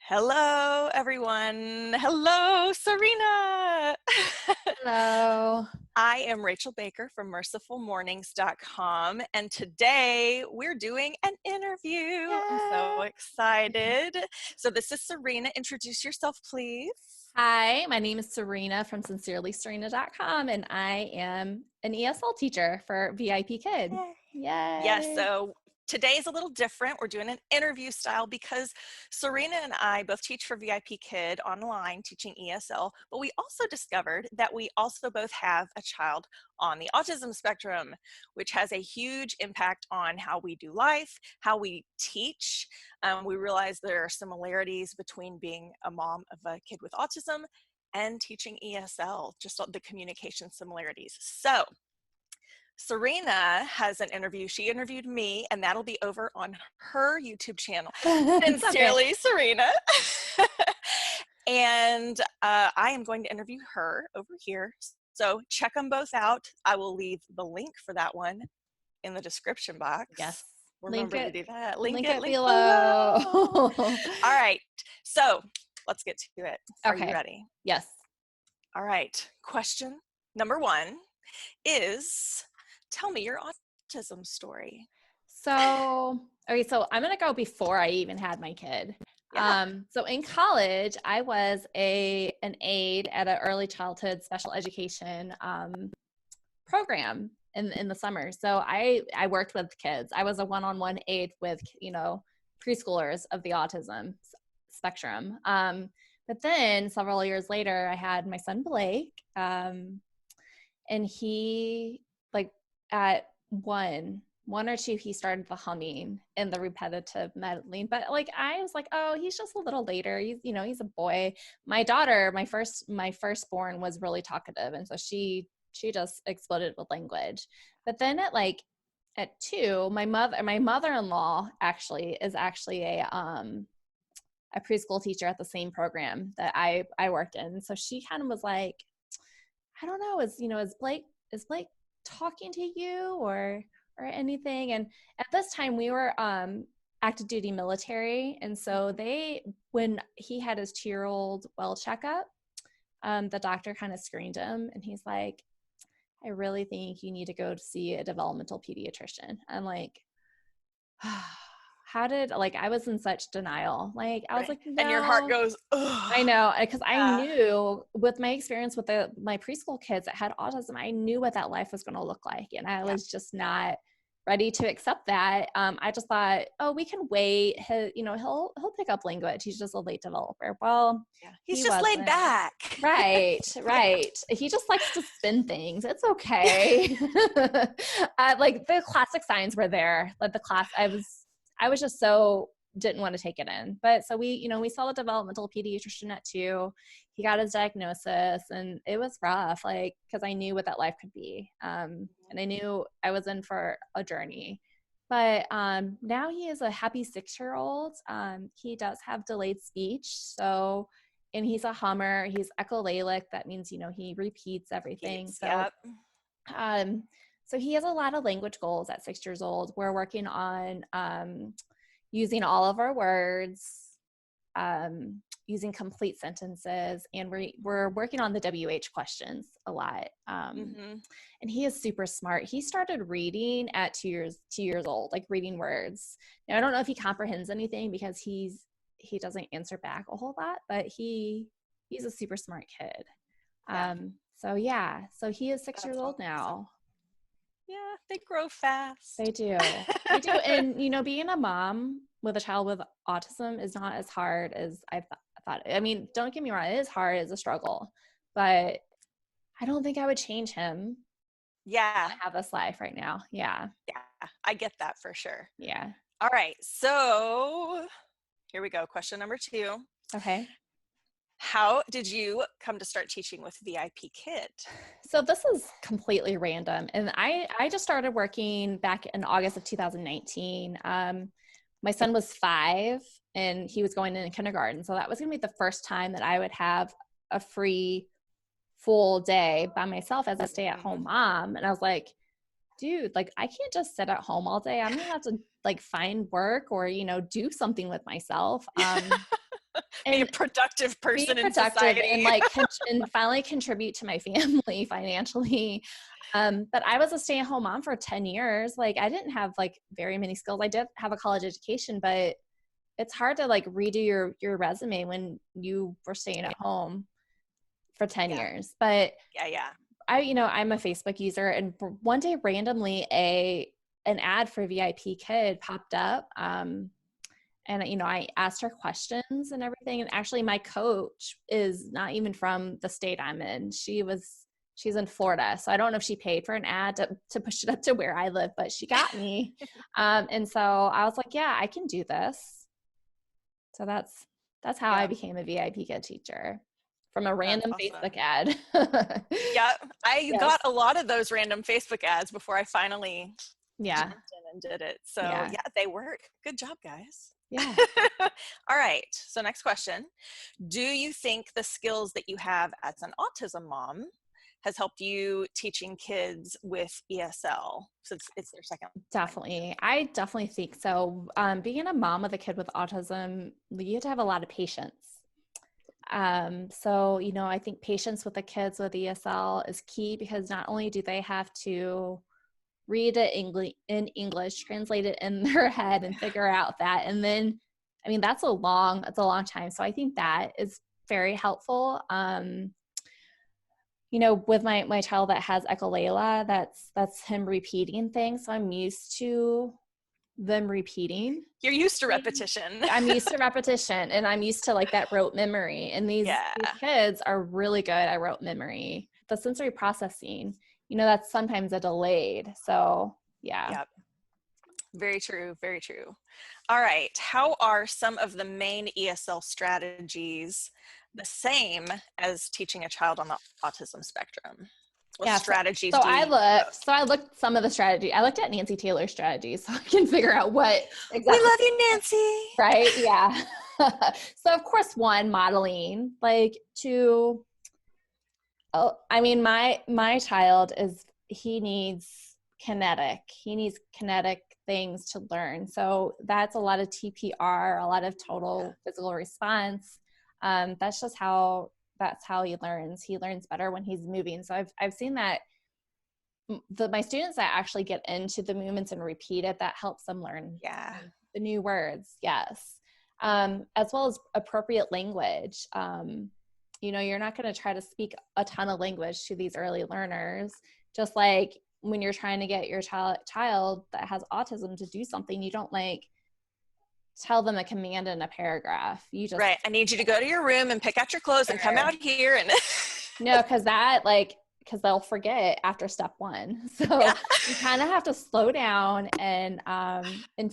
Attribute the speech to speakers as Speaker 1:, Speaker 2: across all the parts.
Speaker 1: Hello, everyone. Hello, Serena.
Speaker 2: Hello.
Speaker 1: I am Rachel Baker from mercifulmornings.com, and today we're doing an interview. I'm so
Speaker 2: Yay.
Speaker 1: excited. So this is Serena. Introduce yourself, please.
Speaker 2: Hi, my name is Serena from sincerelyserena.com, and I am an ESL teacher for VIPKid.
Speaker 1: Yay. Yes,
Speaker 2: Yay.
Speaker 1: so today is a little different. We're doing an interview style because Serena and I both teach for VIPKid online, teaching ESL, but we also discovered that we also both have a child on the autism spectrum, which has a huge impact on how we do life, how we teach. We realize there are similarities between being a mom of a kid with autism and teaching ESL, just the communication similarities. So Serena has an interview. She interviewed me, and that'll be over on her YouTube channel,
Speaker 2: It's okay.
Speaker 1: Sincerely Serena. And I am going to interview her over here. So check them both out. I will leave the link for that one in the description box.
Speaker 2: Yes.
Speaker 1: Remember to do that.
Speaker 2: Link it
Speaker 1: Link below.
Speaker 2: below.
Speaker 1: All right. So let's get to it. Are you
Speaker 2: Okay.
Speaker 1: ready?
Speaker 2: Yes.
Speaker 1: All right. Question number one is, tell me your autism story.
Speaker 2: So I'm going to go before I even had my kid.
Speaker 1: Yeah.
Speaker 2: So in college, I was an aide at an early childhood special education program in the summer. So I worked with kids. I was a one-on-one aide with, preschoolers of the autism spectrum. But then several years later, I had my son Blake, and he, like, at one or two, he started the humming and the repetitive meddling. But I was like, oh, he's just a little later. He's a boy. My daughter, my firstborn, was really talkative, and so she just exploded with language. But then at 2, my mother-in-law is actually a preschool teacher at the same program that I worked in. So she kind of was like, I don't know, is Blake talking to you or anything? And at this time we were active duty military, and so when he had his 2-year-old well checkup, the doctor kind of screened him, and he's like, I really think you need to go to see a developmental pediatrician. I'm like, I was in such denial. I was like, no.
Speaker 1: And your heart goes, ugh.
Speaker 2: I know, because I
Speaker 1: Yeah.
Speaker 2: knew with my experience with my preschool kids that had autism, I knew what that life was going to look like. And I was just not ready to accept that. I just thought, oh, we can wait. He'll pick up language. He's just a late developer. Well,
Speaker 1: he's just laid back.
Speaker 2: Right. He just likes to spin things. It's okay. The classic signs were there. I was just so didn't want to take it in. But so we saw a developmental pediatrician at 2. He got his diagnosis, and it was rough, because I knew what that life could be. And I knew I was in for a journey. But now he is a happy 6-year-old. He does have delayed speech. And he's a hummer. He's echolalic. That means, he repeats everything. So he has a lot of language goals at 6 years old. We're working on using all of our words, using complete sentences, and we're working on the WH questions a lot. And he is super smart. He started reading at 2 years old, reading words. Now, I don't know if he comprehends anything because he doesn't answer back a whole lot, but he's a super smart kid. So he is 6 years old now.
Speaker 1: Yeah, they grow fast.
Speaker 2: They do. And, being a mom with a child with autism is not as hard as I thought. I mean, don't get me wrong, it is hard, it's a struggle, but I don't think I would change him.
Speaker 1: Yeah.
Speaker 2: To have this life right now. Yeah.
Speaker 1: Yeah, I get that for sure.
Speaker 2: Yeah.
Speaker 1: All right. So here we go. Question number 2.
Speaker 2: Okay.
Speaker 1: How did you come to start teaching with VIPKid?
Speaker 2: So this is completely random. And I just started working back in August of 2019. My son was 5 and he was going into kindergarten. So that was going to be the first time that I would have a free full day by myself as a stay-at-home mom. And I was like, dude, I can't just sit at home all day. I'm going to have to find work or, do something with myself.
Speaker 1: Be a
Speaker 2: and
Speaker 1: productive
Speaker 2: be
Speaker 1: person in
Speaker 2: productive and
Speaker 1: society.
Speaker 2: like and finally contribute to my family financially. But I was a stay-at-home mom for 10 years. Like I didn't have like very many skills. I did have a college education, but it's hard to like redo your resume when you were staying at home for 10
Speaker 1: Yeah.
Speaker 2: years. But
Speaker 1: Yeah.
Speaker 2: I'm a Facebook user, and one day randomly an ad for VIPKid popped up. And I asked her questions and everything. And actually my coach is not even from the state I'm in. She's in Florida. So I don't know if she paid for an ad to push it up to where I live, but she got me. And so I was like, yeah, I can do this. So that's how I
Speaker 1: Yeah.
Speaker 2: became a VIPKid teacher, from a
Speaker 1: That's
Speaker 2: random
Speaker 1: awesome.
Speaker 2: Facebook ad.
Speaker 1: Yeah. I
Speaker 2: Yes.
Speaker 1: got a lot of those random Facebook ads before I finally
Speaker 2: Yeah.
Speaker 1: jumped in and did it. So
Speaker 2: Yeah.
Speaker 1: yeah, they work. Good job, guys.
Speaker 2: Yeah.
Speaker 1: All right. So next question. Do you think the skills that you have as an autism mom has helped you teaching kids with ESL since it's their second language?
Speaker 2: Definitely. I definitely think so. Being a mom with a kid with autism, you have to have a lot of patience. So, I think patience with the kids with ESL is key, because not only do they have to read it in English, translate it in their head and figure out that. And then, that's a long time. So I think that is very helpful. With my child that has echolalia, that's him repeating things. So I'm used to them repeating.
Speaker 1: You're used to repetition.
Speaker 2: I'm used to repetition, and I'm used to like that rote memory. And
Speaker 1: Yeah.
Speaker 2: these kids are really good at rote memory. The sensory processing, that's sometimes a delayed. So yeah.
Speaker 1: Yep. Very true. Very true. All right. How are some of the main ESL strategies the same as teaching a child on the autism spectrum? What
Speaker 2: Yeah.
Speaker 1: strategies
Speaker 2: So
Speaker 1: do you
Speaker 2: I
Speaker 1: use
Speaker 2: looked,
Speaker 1: most?
Speaker 2: so I looked some of the strategy. I looked at Nancy Taylor's strategies so I can figure out what
Speaker 1: We
Speaker 2: exactly,
Speaker 1: love you, Nancy.
Speaker 2: right? Yeah. So of course, one, modeling, like two, oh, my child he needs kinetic things to learn. So that's a lot of TPR, a lot of total physical response. That's how he learns. He learns better when he's moving. So I've seen that my students that actually get into the movements and repeat it, that helps them learn
Speaker 1: Yeah.
Speaker 2: the new words. Yes. As well as appropriate language. You're not going to try to speak a ton of language to these early learners. Just like when you're trying to get your child that has autism to do something, you don't like tell them a command in a paragraph. You just,
Speaker 1: Right. I need you to go to your room and pick out your clothes and come out here. And
Speaker 2: no, because they'll forget after step one. So
Speaker 1: yeah.
Speaker 2: you kind of have to slow down and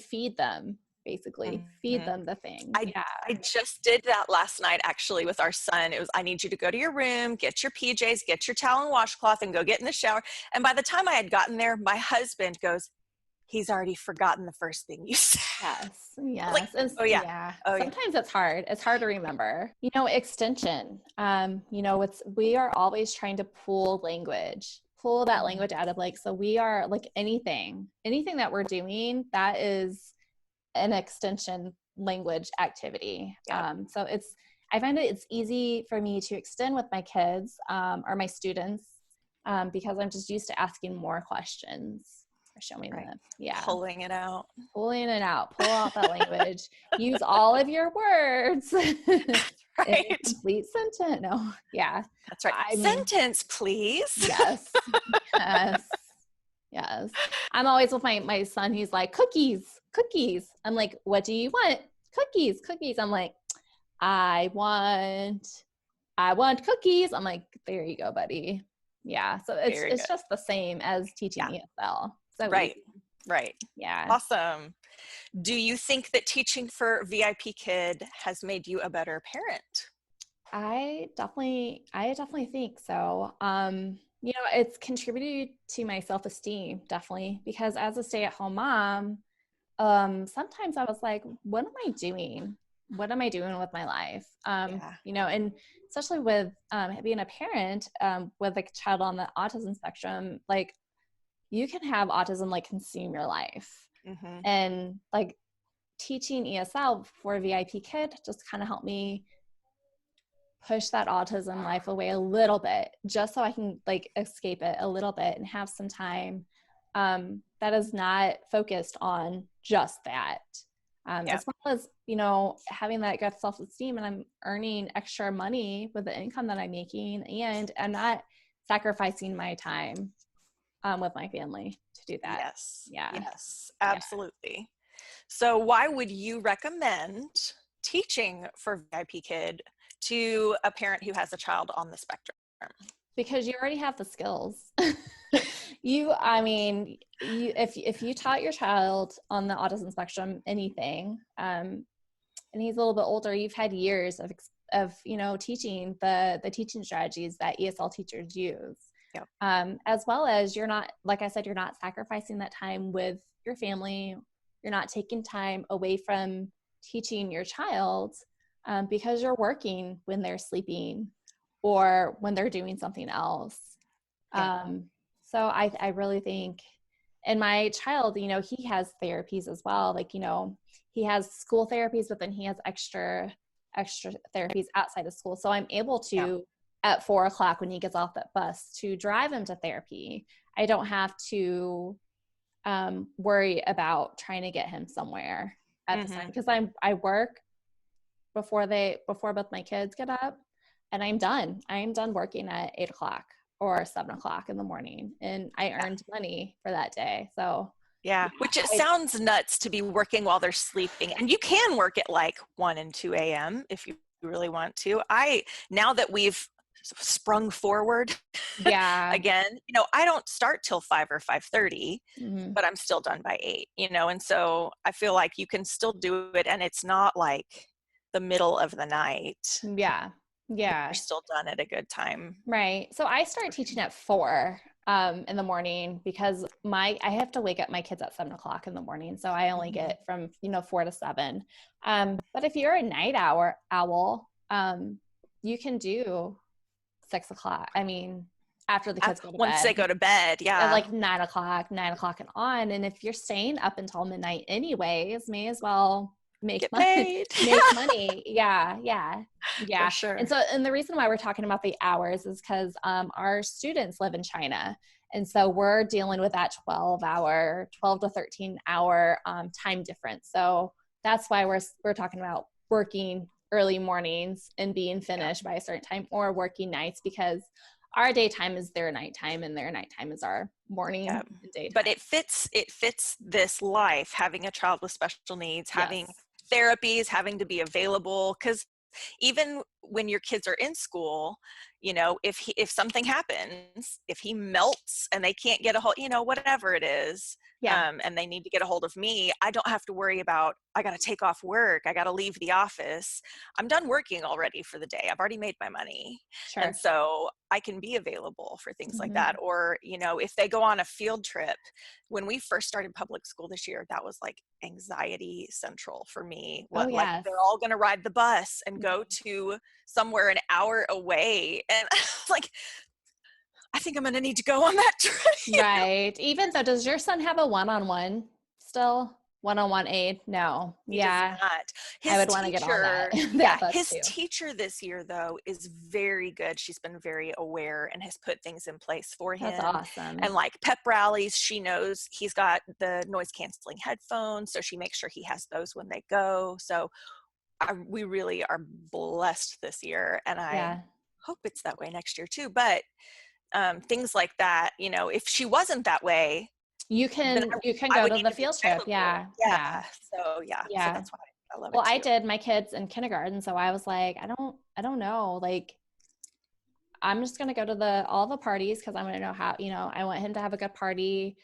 Speaker 2: feed them, basically feed
Speaker 1: Mhm.
Speaker 2: them the thing.
Speaker 1: I just did that last night actually with our son. It was, I need you to go to your room, get your PJs, get your towel and washcloth, and go get in the shower. And by the time I had gotten there, my husband goes, he's already forgotten the first thing you said. Like,
Speaker 2: Yes. And
Speaker 1: oh yeah.
Speaker 2: yeah,
Speaker 1: Oh yeah.
Speaker 2: sometimes it's hard. It's hard to remember. Extension. We are always trying to pull that language out of, like, so we are like anything that we're doing, that is an extension language activity.
Speaker 1: Yeah.
Speaker 2: So I find it's easy for me to extend with my kids, or my students, because I'm just used to asking more questions or showing
Speaker 1: Right.
Speaker 2: them. Yeah.
Speaker 1: Pulling it out.
Speaker 2: Pulling it out, pull out that language, use all of your words in a
Speaker 1: Right.
Speaker 2: complete sentence. No, yeah.
Speaker 1: That's right.
Speaker 2: I mean,
Speaker 1: Sentence, please.
Speaker 2: yes, yes, yes. I'm always with my son. He's like, cookies, cookies. I'm like, what do you want? Cookies, cookies. I'm like, I want cookies. I'm like, there you go, buddy. Yeah. So
Speaker 1: Very
Speaker 2: it's
Speaker 1: good.
Speaker 2: just the same as teaching
Speaker 1: Yeah.
Speaker 2: ESL. So
Speaker 1: Right.
Speaker 2: easy.
Speaker 1: Right.
Speaker 2: Yeah.
Speaker 1: Awesome. Do you think that teaching for VIPKid has made you a better parent?
Speaker 2: I definitely think so. It's contributed to my self-esteem, definitely, because as a stay-at-home mom, sometimes I was like, what am I doing? What am I doing with my life?
Speaker 1: Yeah.
Speaker 2: And especially with being a parent with a child on the autism spectrum, like, you can have autism like consume your life.
Speaker 1: Mm-hmm.
Speaker 2: And like, teaching ESL for VIPKid just kind of helped me push that autism life away a little bit, just so I can like escape it a little bit and have some time that is not focused on just that.
Speaker 1: Yeah.
Speaker 2: As well as, you know, having that good self-esteem, and I'm earning extra money with the income that I'm making, and I'm not sacrificing my time with my family to do that.
Speaker 1: Yes.
Speaker 2: Yeah.
Speaker 1: Yes,
Speaker 2: Yeah.
Speaker 1: absolutely. So why would you recommend teaching for VIPKid to a parent who has a child on the spectrum?
Speaker 2: Because you already have the skills. I mean, if you taught your child on the autism spectrum anything, and he's a little bit older, you've had years of you know, teaching the teaching strategies that ESL teachers use.
Speaker 1: Yep.
Speaker 2: As well as, you're not, like I said, you're not sacrificing that time with your family. You're not taking time away from teaching your child because you're working when they're sleeping or when they're doing something else.
Speaker 1: Yeah.
Speaker 2: So I really think, and my child, you know, he has therapies as well. Like, you know, he has school therapies, but then he has extra therapies outside of school. So I'm able
Speaker 1: Yeah.
Speaker 2: to, at 4 o'clock when he gets off that bus, to drive him to therapy. I don't have to worry about trying to get him somewhere at the time, because I work before both my kids get up, and I'm done working at 8 o'clock or 7 o'clock in the morning, and I earned money for that day. So
Speaker 1: Yeah,
Speaker 2: yeah,
Speaker 1: which it sounds nuts to be working while they're sleeping, and you can work at like 1 and 2 a.m. if you really want to. Now that we've sprung forward
Speaker 2: yeah.
Speaker 1: again, you know, I don't start till 5 or 5:30,
Speaker 2: Mm-hmm.
Speaker 1: but I'm still done by 8, you know, and so I feel like you can still do it, and it's not like the middle of the night.
Speaker 2: Yeah.
Speaker 1: You're
Speaker 2: Yeah.
Speaker 1: still done at a good time.
Speaker 2: Right. So I start teaching at 4 in the morning, because I have to wake up my kids at 7 o'clock in the morning. So I only get from, you know, 4 to 7. But if you're a night owl, you can do 6 o'clock. I mean, after the kids go to
Speaker 1: Once they
Speaker 2: bed,
Speaker 1: go to bed,
Speaker 2: at
Speaker 1: yeah.
Speaker 2: like 9 o'clock and on. And if you're staying up until midnight anyways, may as well make
Speaker 1: Get
Speaker 2: money.
Speaker 1: paid.
Speaker 2: Make money. Yeah. Yeah.
Speaker 1: For
Speaker 2: Yeah.
Speaker 1: sure.
Speaker 2: And the reason why we're talking about the hours is because our students live in China. And so we're dealing with that 12 to 13 hour time difference. So that's why we're talking about working early mornings and being finished by a certain time, or working nights, because our daytime is their nighttime, and their nighttime is our morning
Speaker 1: Yeah.
Speaker 2: and daytime.
Speaker 1: But it fits this life, having a child with special needs, having
Speaker 2: Yes.
Speaker 1: therapies, having to be available, because even when your kids are in school, you know, if something happens, if he melts and they can't get a hold, you know, whatever it is,
Speaker 2: Yeah.
Speaker 1: and they need to get a hold of me, I don't have to worry about, I got to take off work, I got to leave the office. I'm done working already for the day. I've already made my money. And
Speaker 2: Sure.
Speaker 1: so I can be available for things like
Speaker 2: Mm-hmm.
Speaker 1: that. Or, you know, if they go on a field trip, when we first started public school this year, that was like anxiety central for me.
Speaker 2: Oh,
Speaker 1: What, like,
Speaker 2: yes.
Speaker 1: they're all going to ride the bus and go
Speaker 2: Mhm.
Speaker 1: to somewhere an hour away. And like, I think I'm going to need to go on that trip.
Speaker 2: Right. Even though, does your son have a one-on-one still? One-on-one aid? No.
Speaker 1: He does
Speaker 2: Yeah.
Speaker 1: not.
Speaker 2: I
Speaker 1: His
Speaker 2: would want to get on that,
Speaker 1: teacher, yeah,
Speaker 2: that bus
Speaker 1: his
Speaker 2: too.
Speaker 1: teacher this year, though, is very good. She's been very aware and has put things in place for
Speaker 2: That's
Speaker 1: him. And
Speaker 2: awesome.
Speaker 1: like pep rallies, she knows he's got the noise canceling headphones, so she makes sure he has those when they go. So we really are blessed this year, and I
Speaker 2: Yeah.
Speaker 1: hope it's that way next year too. But things like that, you know, if she wasn't that way,
Speaker 2: You
Speaker 1: then
Speaker 2: can
Speaker 1: I
Speaker 2: go
Speaker 1: would
Speaker 2: to
Speaker 1: need
Speaker 2: the
Speaker 1: to be
Speaker 2: field trip.
Speaker 1: available.
Speaker 2: Yeah.
Speaker 1: Yeah.
Speaker 2: Yeah.
Speaker 1: So yeah. So
Speaker 2: Yeah.
Speaker 1: that's why I love
Speaker 2: Well,
Speaker 1: it
Speaker 2: I
Speaker 1: too.
Speaker 2: did my kids in kindergarten, so I was like, I don't know. Like, I'm just gonna go to all the parties, because I'm gonna know how, you know, I want him to have a good party.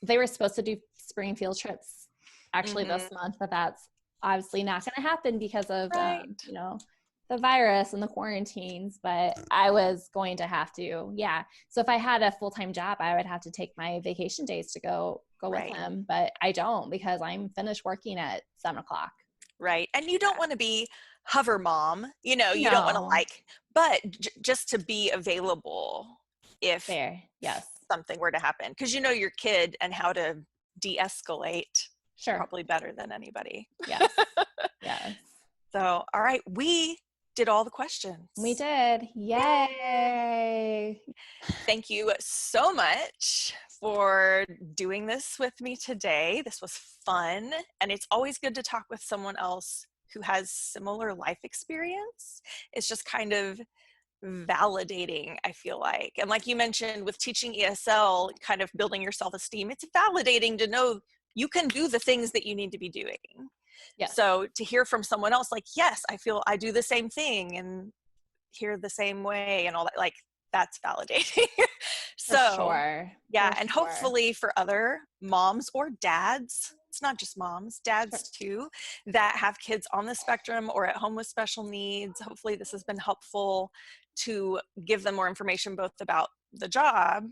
Speaker 2: They were supposed to do spring field trips actually
Speaker 1: Mm-hmm.
Speaker 2: this month, but that's obviously not gonna happen because of
Speaker 1: Right.
Speaker 2: you know, the virus and the quarantines. But I was going to have to, yeah. So if I had a full-time job, I would have to take my vacation days to go with
Speaker 1: Right.
Speaker 2: him, but I don't, because I'm finished working at 7 o'clock.
Speaker 1: Right. And you don't want to be hover mom, you know, you don't want to
Speaker 2: No.
Speaker 1: like, but just to be available if
Speaker 2: Fair. Yes.
Speaker 1: something were to happen, because you know your kid and how to de-escalate.
Speaker 2: Sure.
Speaker 1: probably better than anybody.
Speaker 2: Yes. Yes.
Speaker 1: So, all right, we did all the questions.
Speaker 2: We did. Yay.
Speaker 1: Thank you so much for doing this with me today. This was fun, and it's always good to talk with someone else who has similar life experience. It's just kind of validating, I feel like. And like you mentioned with teaching ESL, kind of building your self-esteem, it's validating to know you can do the things that you need to be doing.
Speaker 2: Yes.
Speaker 1: So to hear from someone else like, yes, I feel I do the same thing and hear the same way and all that, like, that's validating.
Speaker 2: For
Speaker 1: So
Speaker 2: sure.
Speaker 1: yeah,
Speaker 2: For
Speaker 1: and
Speaker 2: sure.
Speaker 1: hopefully for other moms or dads, it's not just moms, dads too, that have kids on the spectrum or at home with special needs, hopefully this has been helpful to give them more information both about the job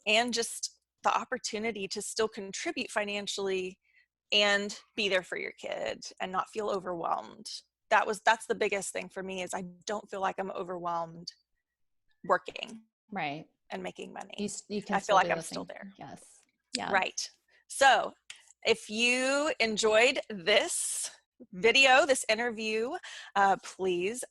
Speaker 1: and just the opportunity to still contribute financially and be there for your kid and not feel overwhelmed. That's the biggest thing for me, is I don't feel like I'm overwhelmed working
Speaker 2: Right.
Speaker 1: and making money.
Speaker 2: You can
Speaker 1: I feel
Speaker 2: still
Speaker 1: like
Speaker 2: do
Speaker 1: I'm
Speaker 2: the
Speaker 1: still
Speaker 2: thing.
Speaker 1: there.
Speaker 2: Yes. Yeah.
Speaker 1: Right. So if you enjoyed this video, this interview, please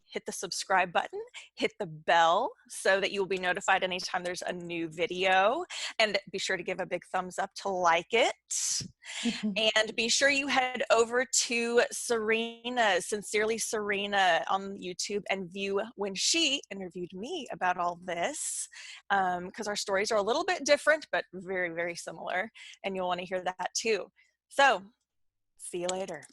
Speaker 1: hit the subscribe button, hit the bell so that you will be notified anytime there's a new video, and be sure to give a big thumbs up to like it. And be sure you head over to Serena, Sincerely Serena, on YouTube and view when she interviewed me about all this, because our stories are a little bit different, but very, very similar. And you'll want to hear that too. So see you later.